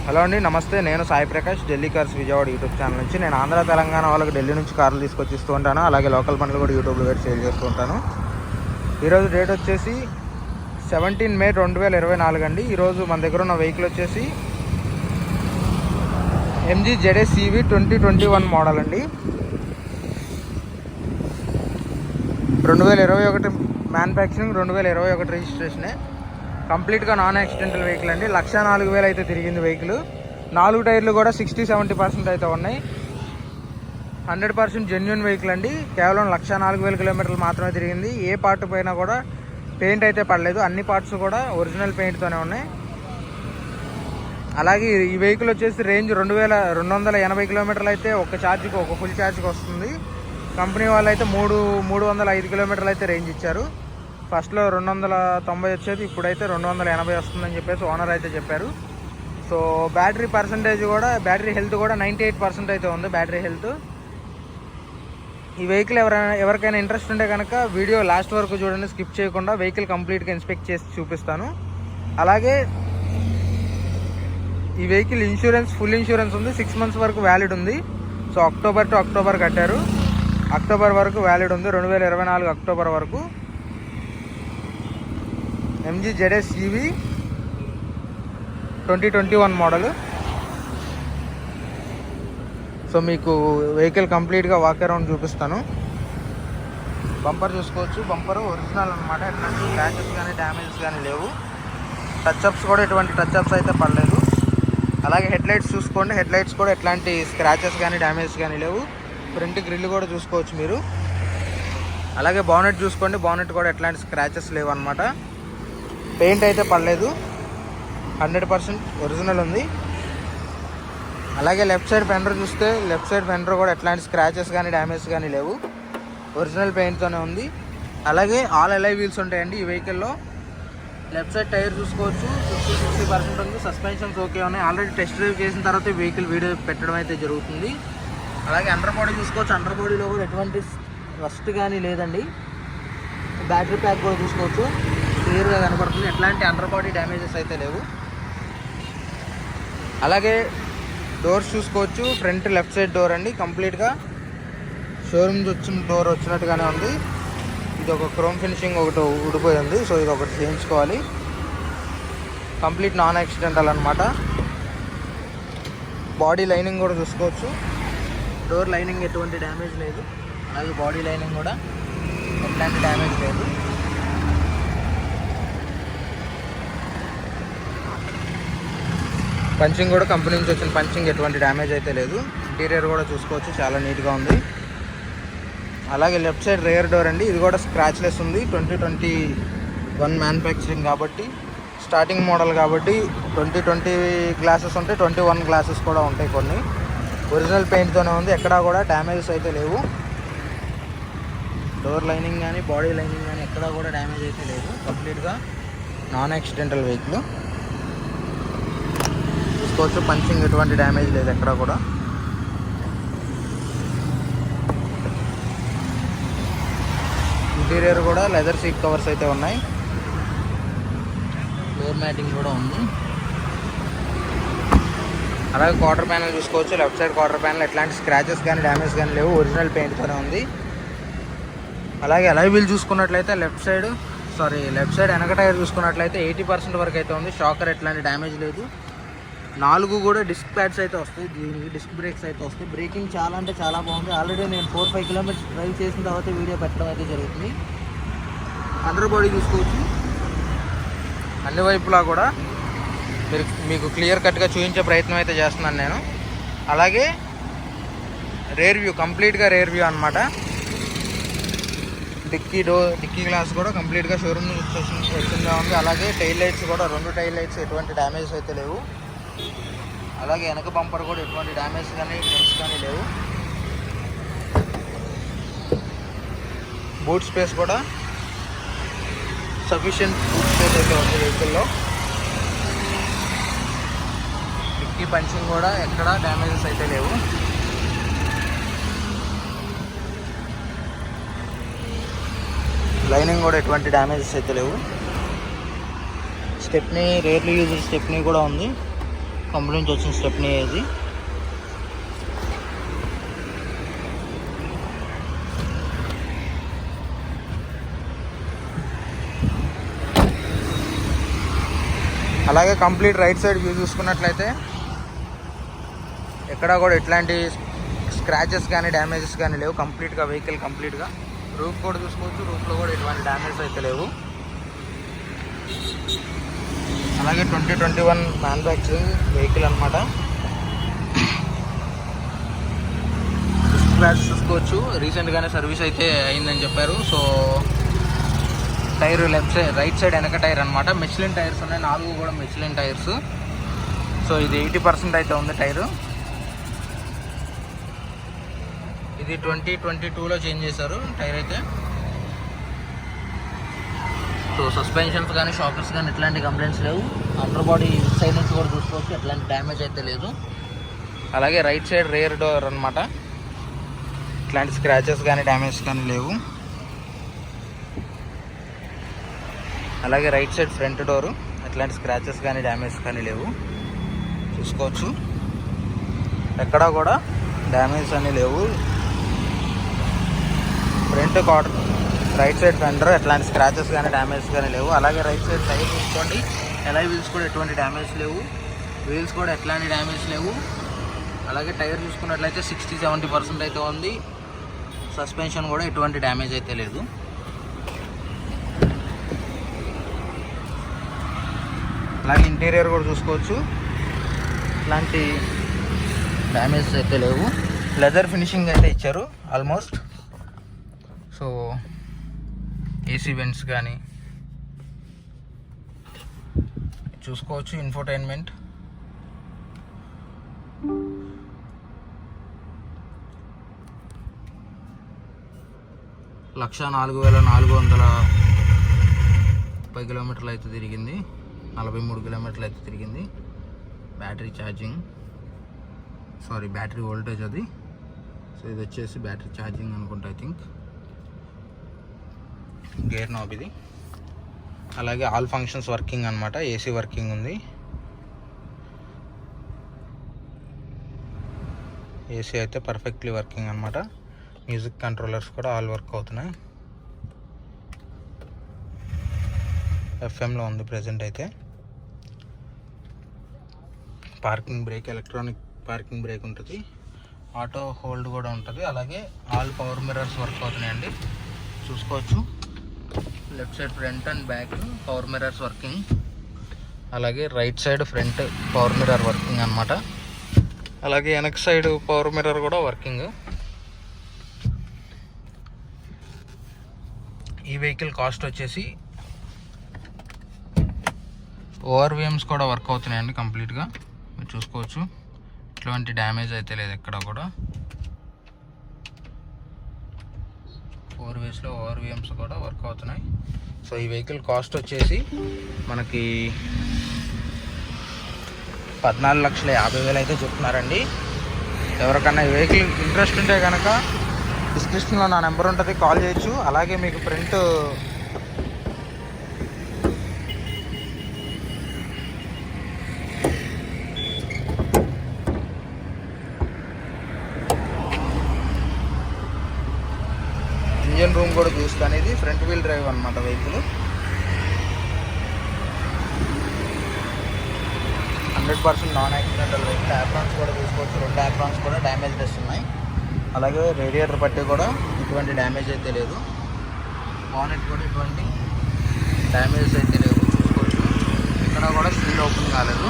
Hello అండి, నమస్తే. నేను Sai Prakash, Delhi cars Vijayawada YouTube channel నుంచి. నేను ఆంధ్ర తెలంగాణ వాళ్ళకి ఢిల్లీ నుంచి కార్లు తీసుకొచ్చి ఇస్తూ ఉంటాను. అలాగే లోకల్ బండ్లు కూడా యూట్యూబ్లో పెట్టి సేల్ చేస్తూ ఉంటాను. ఈరోజు డేట్ వచ్చేసి 17 మే 2024 అండి. ఈరోజు మన దగ్గర ఉన్న వెహికల్ వచ్చేసి MG ZS EV 2021 మోడల్ అండి. 2021 మ్యానుఫ్యాక్చరింగ్, 2021 రిజిస్ట్రేషనే. కంప్లీట్గా నాన్ యాక్సిడెంటల్ వెహికల్ అండి. 1,04,000 అయితే తిరిగింది వెహికల్. 4 టైర్లు కూడా 60-70% అయితే ఉన్నాయి. 100% జెన్యున్ వెహికల్ అండి. కేవలం 1,04,000 కిలోమీటర్లు మాత్రమే తిరిగింది. ఏ పార్ట్ పైన కూడా పెయింట్ అయితే పడలేదు. అన్ని పార్ట్స్ కూడా ఒరిజినల్ పెయింట్తోనే ఉన్నాయి. అలాగే ఈ వెహికల్ వచ్చేసి రేంజ్ 2,280 కిలోమీటర్లు అయితే ఒక ఛార్జ్కి, ఒక ఫుల్ ఛార్జ్కి వస్తుంది. కంపెనీ వాళ్ళు అయితే 305 కిలోమీటర్లు అయితే రేంజ్ ఇచ్చారు. ఫస్ట్లో 290 వచ్చేది, ఇప్పుడైతే 280 వస్తుందని చెప్పేసి ఓనర్ అయితే చెప్పారు. సో బ్యాటరీ పర్సంటేజ్ కూడా, బ్యాటరీ హెల్త్ కూడా 98% అయితే ఉంది. Battery health. ఈ వెహికల్ ఎవరికైనా ఇంట్రెస్ట్ ఉంటే కనుక వీడియో లాస్ట్ వరకు చూడండి, స్కిప్ చేయకుండా. వెహికల్ కంప్లీట్గా ఇన్స్పెక్ట్ చేసి చూపిస్తాను. అలాగే ఈ వెహికల్ ఇన్సూరెన్స్, ఫుల్ ఇన్సూరెన్స్ ఉంది. 6 months వరకు వ్యాలిడ్ ఉంది. సో అక్టోబర్ టు అక్టోబర్ కట్టారు. అక్టోబర్ వరకు వ్యాలిడ్ ఉంది, 2024 అక్టోబర్ వరకు. MG ZS EV 2021 model. So మీకు వెహికల్ కంప్లీట్గా వాక్ అరౌండ్ చూపిస్తాను. బంపర్ చూసుకోవచ్చు. బంపర్ ఒరిజినల్ అనమాట. ఎట్లాంటి స్క్రాచెస్ కానీ డ్యామేజెస్ కానీ లేవు. టచ్అప్స్ కూడా ఎటువంటి టచ్అప్స్ అయితే పడలేదు. అలాగే హెడ్ లైట్స్ చూసుకోండి. హెడ్ లైట్స్ కూడా ఎట్లాంటి స్క్రాచెస్ కానీ డ్యామేజెస్ కానీ లేవు. ఫ్రంట్ గ్రిల్ కూడా చూసుకోవచ్చు మీరు. అలాగే బానెట్ చూసుకోండి. బానెట్ కూడా ఎట్లాంటి స్క్రాచెస్ లేవు అనమాట. పెయింట్ అయితే పడలేదు. 100% ఒరిజినల్ ఉంది. అలాగే లెఫ్ట్ సైడ్ ఫెండర్ చూస్తే, లెఫ్ట్ సైడ్ ఫెండర్ కూడా ఎట్లాంటి స్క్రాచెస్ కానీ డ్యామేజ్ కానీ లేవు. ఒరిజినల్ పెయింట్తోనే ఉంది. అలాగే ఆల్ అలై వీల్స్ ఉంటాయండి ఈ వెహికల్లో. లెఫ్ట్ సైడ్ టైర్ చూసుకోవచ్చు, 50-60% ఉంది. సస్పెన్షన్స్ ఓకే ఉన్నాయి. ఆల్రెడీ టెస్ట్ డ్రైవ్ చేసిన తర్వాత వెహికల్ వీడియో పెట్టడం అయితే జరుగుతుంది. అలాగే అండర్ బాడీ చూసుకోవచ్చు. అండర్ బాడీలో కూడా ఎటువంటి రస్ట్ కానీ లేదండి. బ్యాటరీ ప్యాక్ కూడా చూసుకోవచ్చు, క్లియర్గా కనపడుతుంది. ఎట్లాంటి అండర్ బాడీ డ్యామేజెస్ అయితే లేవు. అలాగే డోర్స్ చూసుకోవచ్చు. ఫ్రంట్ లెఫ్ట్ సైడ్ డోర్ అండి. కంప్లీట్గా షోరూమ్ వచ్చిన డోర్ వచ్చినట్టుగానే ఉంది. ఇది ఒక క్రోమ్ ఫినిషింగ్ ఒకటి ఊడిపోయి ఉంది. సో ఇది ఒకటి చేయించుకోవాలి. కంప్లీట్ నాన్ యాక్సిడెంటల్ అనమాట. బాడీ లైనింగ్ కూడా చూసుకోవచ్చు. డోర్ లైనింగ్ ఎటువంటి డ్యామేజ్ లేదు. అలాగే బాడీ లైనింగ్ కూడా ఎట్లాంటి డ్యామేజ్ లేదు. పంచింగ్ కూడా కంపెనీ నుంచి వచ్చిన పంచింగ్, ఎటువంటి డ్యామేజ్ అయితే లేదు. ఇంటీరియర్ కూడా చూసుకోవచ్చు, చాలా నీట్గా ఉంది. అలాగే లెఫ్ట్ సైడ్ రేర్ డోర్ అండి. ఇది కూడా స్క్రాచ్లెస్ ఉంది. 2021 మ్యానుఫ్యాక్చరింగ్ కాబట్టి, స్టార్టింగ్ మోడల్ కాబట్టి 2020 గ్లాసెస్ ఉంటాయి, 21 గ్లాసెస్ కూడా ఉంటాయి కొన్ని. ఒరిజినల్ పెయింట్తోనే ఉంది. ఎక్కడా కూడా డ్యామేజెస్ అయితే లేవు. డోర్ లైనింగ్ కానీ బాడీ లైనింగ్ కానీ ఎక్కడా కూడా డ్యామేజ్ అయితే లేదు. కంప్లీట్గా నాన్ యాక్సిడెంటల్ వెహికల్ చూసుకోవచ్చు. పంచింగ్ ఎటువంటి డ్యామేజ్ లేదు ఎక్కడ కూడా. ఇంటీరియర్ కూడా లెదర్ సీట్ కవర్స్ అయితే ఉన్నాయి. ఫ్లోర్ మ్యాటింగ్ కూడా ఉంది. అలాగే క్వార్టర్ ప్యానల్ చూసుకోవచ్చు. లెఫ్ట్ సైడ్ క్వార్టర్ ప్యానల్ ఎట్లాంటి స్క్రాచెస్ కానీ డ్యామేజ్ కానీ లేవు. ఒరిజినల్ పెయింట్తోనే ఉంది. అలాగే అలై వీల్ చూసుకున్నట్లయితే లెఫ్ట్ సైడ్ వెనక టైర్ చూసుకున్నట్లయితే 80% వరకు అయితే ఉంది. షాకర్ ఎట్లాంటి డ్యామేజ్ లేదు. 4 కూడా డిస్క్ ప్యాడ్స్ అయితే వస్తాయి. దీనికి డిస్క్ బ్రేక్స్ అయితే వస్తాయి. బ్రేకింగ్ చాలా అంటే చాలా బాగుంది. ఆల్రెడీ నేను 4-5 కిలోమీటర్స్ డ్రైవ్ చేసిన తర్వాత వీడియో పెట్టడం అయితే జరుగుతుంది. అండర్ బాడీ చూసుకోవచ్చు. అన్ని వైపులా కూడా మీకు క్లియర్ కట్గా చూపించే ప్రయత్నం అయితే చేస్తున్నాను నేను. అలాగే రేర్ వ్యూ, కంప్లీట్గా రేర్ వ్యూ అనమాట. డిక్కీ గ్లాస్ కూడా కంప్లీట్గా షోరూమ్ వచ్చిందా ఉంది. అలాగే టైల్ లైట్స్ కూడా, 2 టైల్ లైట్స్ ఎటువంటి డ్యామేజ్ అయితే లేవు. అలాగే వెనక బంపర్ కూడా ఎటువంటి డ్యామేజ్ కానీ డెంట్స్ కానీ లేవు. బూట్ స్పేస్ కూడా సఫిషియెంట్ బూట్ స్పేస్ అయితే ఉంది వెహికల్లో. డిక్కీ పంచింగ్ కూడా ఎక్కడా డ్యామేజెస్ అయితే లేవు. లైనింగ్ కూడా ఎటువంటి డ్యామేజెస్ అయితే లేవు. స్టెప్నీ, రేర్లీ యూజ్డ్ స్టెప్నీ కూడా ఉంది. కంపెనీ నుంచి వచ్చిన స్టెప్నీ ఇది. అలాగే కంప్లీట్ రైట్ సైడ్ వ్యూ చూసుకున్నట్లయితే ఎక్కడా కూడా ఎట్లాంటి స్క్రాచెస్ కానీ డ్యామేజెస్ కానీ లేవు. కంప్లీట్గా వెహికల్ కంప్లీట్గా. రూఫ్ కూడా చూసుకోవచ్చు, రూఫ్లో కూడా ఎటువంటి డ్యామేజ్ అయితే లేవు. అలాగే 2021 మ్యానుఫ్యాక్చరింగ్ వెహికల్ అనమాట. స్క్రాచ్ చూసుకోవచ్చు, రీసెంట్గానే సర్వీస్ అయితే అయిందని చెప్పారు. So tyre left side right side వెనక టైర్ అనమాట. మిచ్లిన్ టైర్స్ ఉన్నాయి, 4 కూడా మిచ్లిన్ టైర్స్. సో ఇది 80% అయితే ఉంది టైరు. ఇది 2022లో చేంజ్ చేశారు టైర్ అయితే. సో సస్పెన్షన్స్ కానీ షాకర్స్ కానీ ఎట్లాంటి కంప్లైంట్స్ లేవు. అండర్ బాడీ సైడ్ నుంచి కూడా చూసుకోవచ్చు, ఎట్లాంటి డ్యామేజ్ అయితే లేదు. అలాగే రైట్ సైడ్ రేర్ డోర్ అనమాట, ఇట్లాంటి స్క్రాచెస్ కానీ డ్యామేజ్ కానీ లేవు. అలాగే రైట్ సైడ్ ఫ్రంట్ డోరు, ఎట్లాంటి స్క్రాచెస్ కానీ డ్యామేజ్ కానీ లేవు. చూసుకోవచ్చు, ఎక్కడా కూడా డ్యామేజ్ అని లేవు. Front corner right side fender ఎట్లాంటి స్క్రాచెస్ కానీ డ్యామేజ్ కానీ లేవు. అలాగే రైట్ సైడ్ టైర్ చూసుకోండి, ఎలాయ్ వీల్స్ కూడా ఎటువంటి డ్యామేజ్ లేవు. వీల్స్ కూడా ఎట్లాంటి డ్యామేజ్ లేవు. అలాగే టైర్ చూసుకున్నట్లయితే 60-70% అయితే ఉంది. సస్పెన్షన్ కూడా ఎటువంటి డ్యామేజ్ అయితే లేదు. అలాగే ఇంటీరియర్ కూడా చూసుకోవచ్చు, ఇట్లాంటి డ్యామేజ్ అయితే లేవు. లెదర్ ఫినిషింగ్ అయితే ఇచ్చారు ఆల్మోస్ట్. సో ఏసీ వెంట్స్ కానీ చూసుకోవచ్చు. ఇన్ఫోటైన్మెంట్, $1,04,430 కిలోమీటర్లు అయితే తిరిగింది. 43 కిలోమీటర్లు అయితే తిరిగింది. బ్యాటరీ ఛార్జింగ్, బ్యాటరీ వోల్టేజ్ అది. సో ఇది వచ్చేసి బ్యాటరీ ఛార్జింగ్ అనుకుంటా, ఐ థింక్. గేర్ నాబ్ ఇది. అలాగే ఆల్ ఫంక్షన్స్ వర్కింగ్ అనమాట. ఏసీ వర్కింగ్ ఉంది, ఏసీ అయితే పర్ఫెక్ట్లీ వర్కింగ్ అనమాట. మ్యూజిక్ కంట్రోలర్స్ కూడా ఆల్ వర్క్ అవుతున్నాయి. ఎఫ్ఎంలో ఉంది ప్రజెంట్ అయితే. Parking break, electronic parking break ఉంటుంది. ఆటో హోల్డ్ కూడా ఉంటుంది. అలాగే ఆల్ పవర్ మిర్రర్స్ వర్క్ అవుతున్నాయండి, చూసుకోవచ్చు. Left side front and back power mirrors working. అలాగే right side front power mirror working అనమాట. అలాగే వెనక సైడ్ పవర్ మిర్రర్ కూడా వర్కింగ్. ఈ వెహికల్ కాస్ట్ వచ్చేసి ఓఆర్విఎమ్స్ కూడా వర్క్ అవుతున్నాయండి కంప్లీట్గా, మీరు చూసుకోవచ్చు. ఎటువంటి డ్యామేజ్ అయితే లేదు ఎక్కడ కూడా. 4 వేస్లో ఓఆర్విఎమ్స్ కూడా వర్క్ అవుతున్నాయి. సో ఈ వెహికల్ కాస్ట్ వచ్చేసి మనకి 14,50,000 అయితే చెప్తున్నారండి. ఎవరికన్నా ఈ వెహికల్ ఇంట్రెస్ట్ ఉంటే కనుక డిస్క్రిప్షన్లో నా నెంబర్ ఉంటుంది, కాల్ చేయొచ్చు. అలాగే మీకు ప్రింట్ ఇంజన్ రూమ్ కూడా చూస్తాను. ఇది ఫ్రంట్ వీల్ డ్రైవ్ అనమాట vehicle. 100% non accidental vehicle. Aprons కూడా చూసుకోవచ్చు, 2 యాప్రాన్స్ కూడా డ్యామేజెస్ ఉన్నాయి. అలాగే రేడియేటర్ పట్టి కూడా ఎటువంటి డ్యామేజ్ అయితే లేదు. బానెట్ కూడా ఎటువంటి డ్యామేజెస్ అయితే లేవు, చూసుకోవచ్చు. ఇక్కడ కూడా స్టీల్ ఓపెన్ కాలేదు.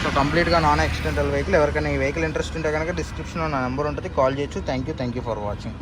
సో కంప్లీట్గా నాన్ యాక్సిడెంటల్ వెహికల్. ఎవరికైనా ఈ వెహికల్ ఇంట్రెస్ట్ ఉంటే కనుక డిస్క్రిప్షన్లో నా నెంబర్ ఉంటుంది, కాల్ చేయొచ్చు. Thank you for watching.